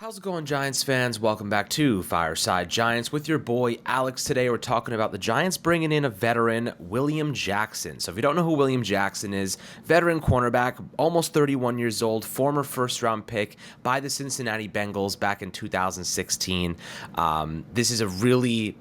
How's it going, Giants fans? Welcome back to Fireside Giants with your boy Alex. Today we're talking about the Giants bringing in a veteran, William Jackson. So if you don't know who William Jackson is, veteran cornerback, almost 31 years old, former first-round pick by the Cincinnati Bengals back in 2016. This is a really,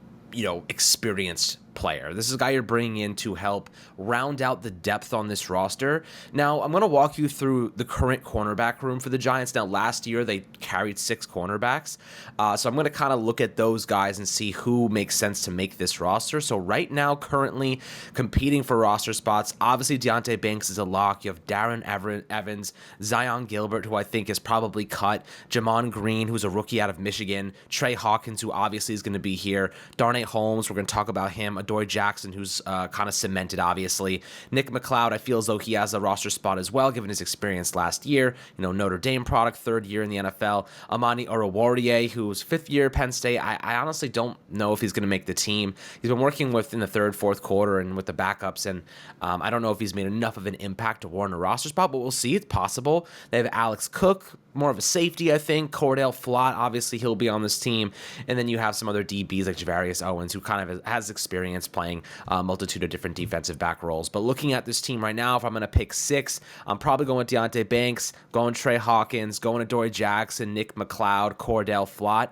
experienced player. This is a guy you're bringing in to help round out the depth on this roster. Now, I'm going to walk you through the current cornerback room for the Giants. Now, last year, they carried 6 cornerbacks. So I'm going to kind of look at those guys and see who makes sense to make this roster. So right now, currently competing for roster spots, obviously Deonte Banks is a lock. You have Darren Evans, Zion Gilbert, who I think is probably cut, Jamon Green, who's a rookie out of Michigan, Trey Hawkins, who obviously is going to be here, Darnay Holmes, we're going to talk about him, Adoree Jackson, who's kind of cemented, obviously. Nick McLeod, I feel as though he has a roster spot as well, given his experience last year. Notre Dame product, 3rd year in the NFL. Amani Oruwariye, who's 5th year Penn State. I honestly don't know if he's going to make the team. He's been working in the 3rd, 4th quarter and with the backups, and I don't know if he's made enough of an impact to warrant a roster spot, but we'll see. It's possible. They have Alex Cook, more of a safety, I think. Cordell Flott, obviously he'll be on this team. And then you have some other DBs like Javarius Owens, who kind of has experience playing a multitude of different defensive back roles. But looking at this team right now, if I'm going to pick 6, I'm probably going with Deonte Banks, going Trey Hawkins, going Adoree Jackson, Nick McLeod, Cordell Flott.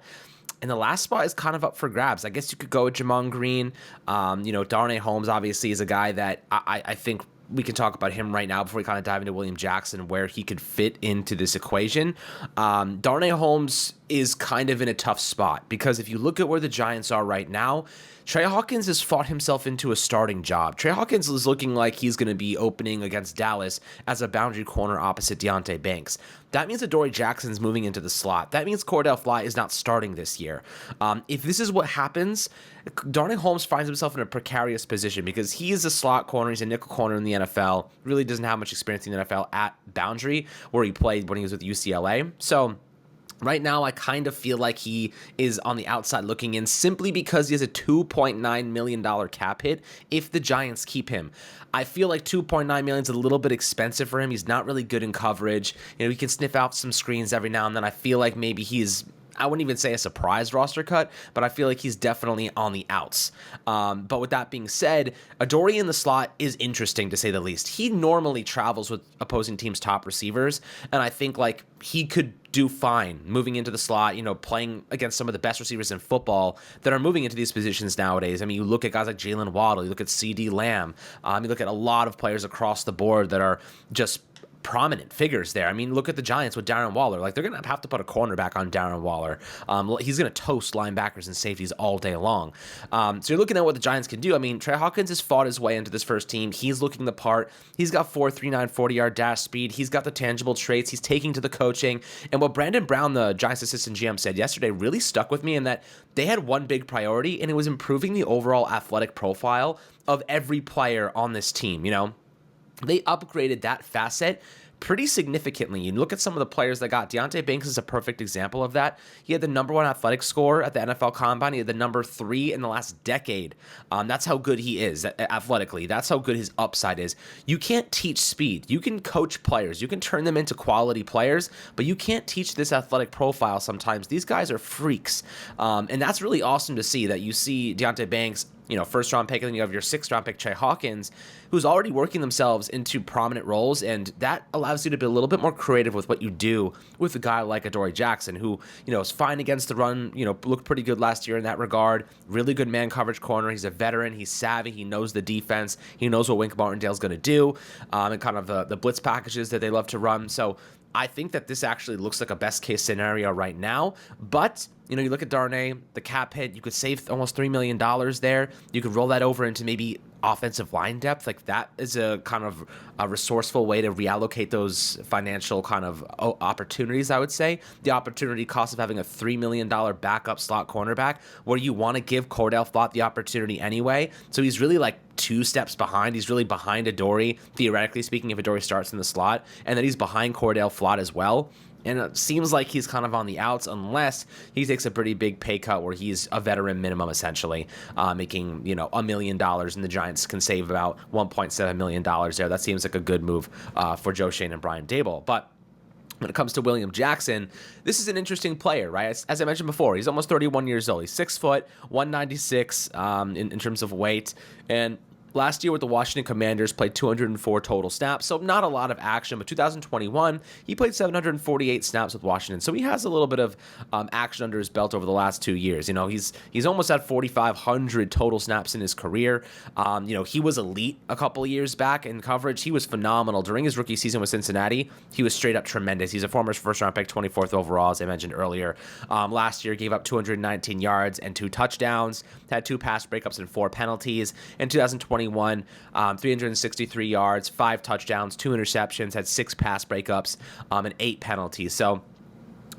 And the last spot is kind of up for grabs. I guess you could go with Jamon Green. Darnay Holmes obviously is a guy that I think we can talk about him right now before we kind of dive into William Jackson, where he could fit into this equation. Darnay Holmes is kind of in a tough spot because if you look at where the Giants are right now, Trey Hawkins has fought himself into a starting job. Trey Hawkins is looking like he's going to be opening against Dallas as a boundary corner opposite Deonte Banks. That means Adoree Jackson's moving into the slot. That means Cordell Flott is not starting this year. If this is what happens, Darnay Holmes finds himself in a precarious position because he is a slot corner. He's a nickel corner in the NFL. Really doesn't have much experience in the NFL at boundary, where he played when he was with UCLA. So right now, I kind of feel like he is on the outside looking in simply because he has a $2.9 million cap hit if the Giants keep him. I feel like $2.9 million is a little bit expensive for him. He's not really good in coverage. He can sniff out some screens every now and then. I feel like maybe I wouldn't even say a surprise roster cut, but I feel like he's definitely on the outs. But with that being said, Adoree in the slot is interesting to say the least. He normally travels with opposing teams' top receivers, and I think like he could do fine moving into the slot, playing against some of the best receivers in football that are moving into these positions nowadays. I mean, you look at guys like Jalen Waddle, you look at CD Lamb, you look at a lot of players across the board that are just prominent figures there. I mean, look at the Giants with Darren Waller. Like, they're going to have to put a cornerback on Darren Waller. He's going to toast linebackers and safeties all day long. So you're looking at what the Giants can do. I mean, Trey Hawkins has fought his way into this first team. He's looking the part. He's got 4.39 40-yard dash speed. He's got the tangible traits. He's taking to the coaching. And what Brandon Brown, the Giants assistant GM, said yesterday really stuck with me in that they had one big priority, and it was improving the overall athletic profile of every player on this team. They upgraded that facet pretty significantly. You look at some of the players they got. Deonte Banks is a perfect example of that. He had the number 1 athletic score at the NFL Combine. He had the number 3 in the last decade. That's how good he is athletically. That's how good his upside is. You can't teach speed. You can coach players. You can turn them into quality players, but you can't teach this athletic profile sometimes. These guys are freaks. And that's really awesome to see, that you see Deonte Banks, first round pick, and then you have your 6th round pick, Trey Hawkins, who's already working themselves into prominent roles, and that allows you to be a little bit more creative with what you do with a guy like Adoree Jackson, who, is fine against the run, looked pretty good last year in that regard. Really good man coverage corner. He's a veteran. He's savvy. He knows the defense. He knows what Wink Martindale's going to do, and kind of the blitz packages that they love to run. So I think that this actually looks like a best case scenario right now, but you look at Darnay, the cap hit, you could save almost $3 million there. You could roll that over into maybe offensive line depth. Like, that is a kind of a resourceful way to reallocate those financial kind of opportunities, I would say. The opportunity cost of having a $3 million backup slot cornerback, where you want to give Cordell Flott the opportunity anyway. So he's really like 2 steps behind. He's really behind Adoree, theoretically speaking, if Adoree starts in the slot. And then he's behind Cordell Flott as well. And it seems like he's kind of on the outs unless he takes a pretty big pay cut where he's a veteran minimum, essentially, making, $1 million, and the Giants can save about $1.7 million there. That seems like a good move for Joe Schoen and Brian Daboll. But When it comes to William Jackson, this is an interesting player, right? As I mentioned before, he's almost 31 years old. He's 6 foot, 196 in terms of weight. And last year with the Washington Commanders, played 204 total snaps, so not a lot of action. But 2021, he played 748 snaps with Washington, so he has a little bit of action under his belt over the last 2 years. He's almost at 4,500 total snaps in his career. He was elite a couple of years back in coverage. He was phenomenal during his rookie season with Cincinnati. He was straight up tremendous. He's a former first-round pick, 24th overall, as I mentioned earlier. Last year, gave up 219 yards and 2 touchdowns, had 2 pass breakups and 4 penalties. In 2021, 363 yards, 5 touchdowns, 2 interceptions, had 6 pass breakups, and 8 penalties. So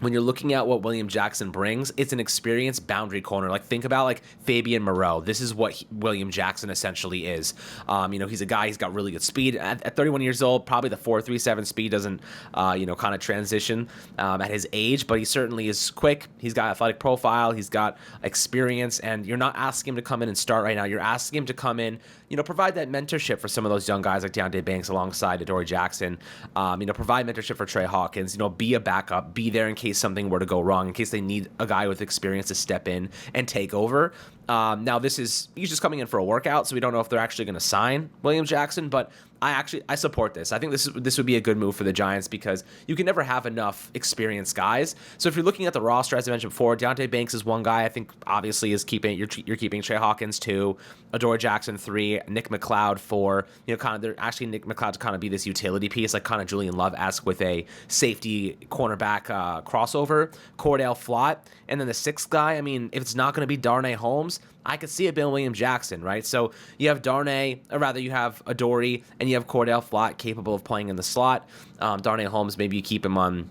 when you're looking at what William Jackson brings, it's an experienced boundary corner. Like, think about like Fabian Moreau. This is what William Jackson essentially is. He's a guy, he's got really good speed. At 31 years old, probably the 4.37 speed doesn't, kind of transition at his age, but he certainly is quick. He's got athletic profile. He's got experience, and you're not asking him to come in and start right now. You're asking him to come in, provide that mentorship for some of those young guys like Deontay Banks alongside Adoree Jackson. Provide mentorship for Trey Hawkins. Be a backup. Be there in case something were to go wrong, in case they need a guy with experience to step in and take over. Now, he's just coming in for a workout, so we don't know if they're actually going to sign William Jackson, but I support this. I think this would be a good move for the Giants because you can never have enough experienced guys. So if you're looking at the roster, as I mentioned before, Deontay Banks is one guy I think obviously is you're keeping Trey Hawkins 2, Adoree Jackson 3, Nick McLeod 4. Nick McLeod to kind of be this utility piece, like kind of Julian Love-esque with a safety cornerback crossover. Cordell Flott, and then the 6th guy. I mean, if it's not going to be Darnay Holmes, I could see it being William Jackson, right? So you have you have Adoree, and you have Cordell Flott capable of playing in the slot. Darnay Holmes, maybe you keep him on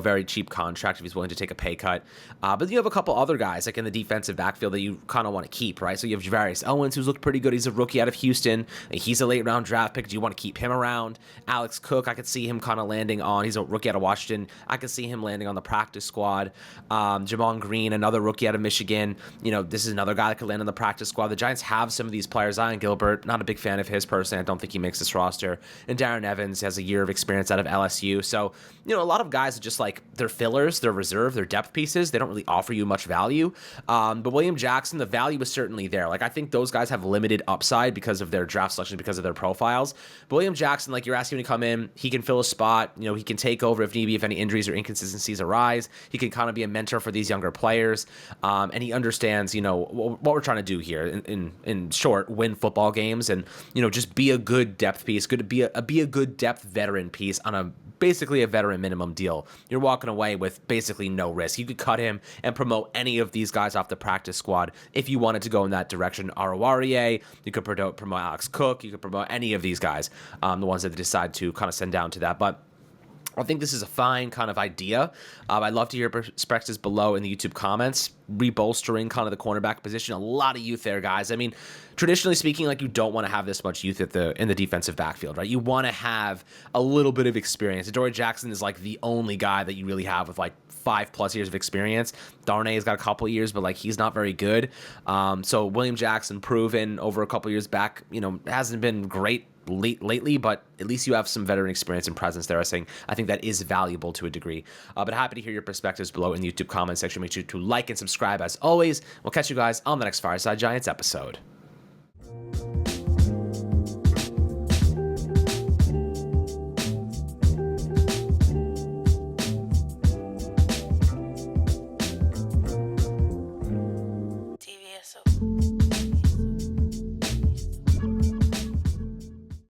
very cheap contract if he's willing to take a pay cut. But you have a couple other guys like in the defensive backfield that you kind of want to keep, right? So you have Javarius Owens, who's looked pretty good. He's a rookie out of Houston. He's a late round draft pick. Do you want to keep him around? Alex Cook, I could see him kind of landing on. He's a rookie out of Washington. I could see him landing on the practice squad. Jamon Green, another rookie out of Michigan. This is another guy that could land on the practice squad. The Giants have some of these players. Zion Gilbert, not a big fan of his personally. I don't think he makes this roster. And Darren Evans has a year of experience out of LSU. So, a lot of guys are just like, they're fillers, they're reserve, they're depth pieces. They don't really offer you much value. But William Jackson, the value is certainly there. Like, I think those guys have limited upside because of their draft selection, because of their profiles. But William Jackson, like, you're asking him to come in, he can fill a spot. He can take over if need be, if any injuries or inconsistencies arise. He can kind of be a mentor for these younger players. And he understands, what we're trying to do here. In short, win football games and, just be a good depth piece, be a good depth veteran piece on basically a veteran minimum deal. You're walking away with basically no risk. You could cut him and promote any of these guys off the practice squad if you wanted to go in that direction. Arouarier, you could promote Alex Cook, you could promote any of these guys, the ones that they decide to kind of send down to that. But I think this is a fine kind of idea. I'd love to hear perspectives below in the YouTube comments. Rebolstering kind of the cornerback position. A lot of youth there, guys. I mean, traditionally speaking, like, you don't want to have this much youth in the defensive backfield, right? You want to have a little bit of experience. Adoree Jackson is like the only guy that you really have with like 5+ years of experience. Darnay's got a couple years, but like, he's not very good. So William Jackson, proven over a couple years back, hasn't been great lately, but at least you have some veteran experience and presence there. I think that is valuable to a degree. But happy to hear your perspectives below in the YouTube comment section. Make sure to like and subscribe as always. We'll catch you guys on the next Fireside Giants episode. TVSO.